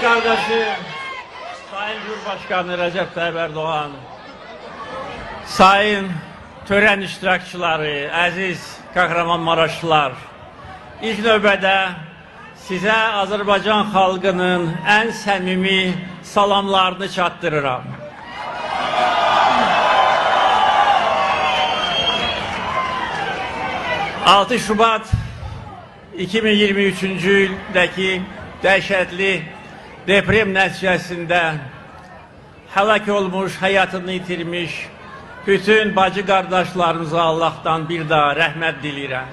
Aziz kardeşim, Sayın Cumhurbaşkanı Recep Tayyip Erdoğan, sayın tören iştirakçıları, aziz Kahramanmaraşlılar, ilk növbədə sizə Azərbaycan xalqının ən səmimi salamlarını çatdırıram. ...6 Şubat 2023-cü ildəki dəhşətli deprem nəticəsində həlak olmuş, həyatını itirmiş bütün bacı qardaşlarımıza Allah'tan bir daha rəhmət dilirəm.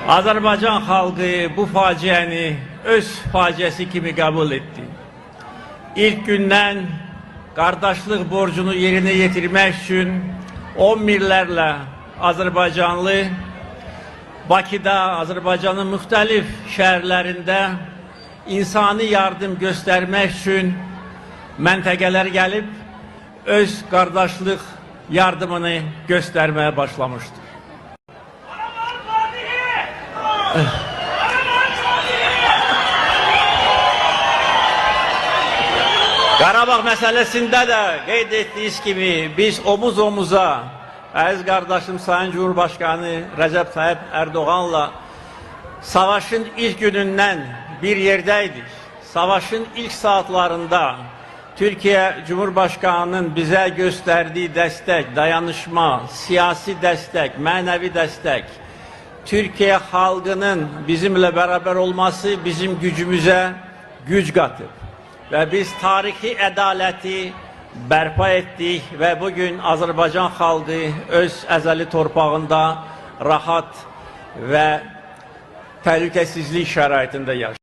Azərbaycan xalqı bu faciəni öz faciəsi kimi qəbul etdi. İlk gündən qardaşlıq borcunu yerinə yetirmək üçün 10 minlərlə Azərbaycanlı Bakıda, Azərbaycanın müxtəlif şəhərlərində insani yardım göstərmək üçün məntəqələr gəlib öz qardaşlıq yardımını göstərməyə başlamışdır. Qarabağ məsələsində də qeyd etdiyiniz kimi biz omuz omuza əziz qardaşım Sayın Cumhurbaşkanı Recep Tayyip Erdoğan'la savaşın ilk günündən bir yerdəydik. Savaşın ilk saatlarında Türkiye Cumhurbaşkanı'nın bize gösterdiği destek, dayanışma, siyasi destek, mənəvi destek, Türkiye halkının bizimle beraber olması bizim gücümüze güc katıb. Ve biz tarihi ədaleti bərpa etdik ve bugün Azərbaycan xalqı öz əzəli torpağında rahat ve təhlükəsizlik şəraitində yaşayır.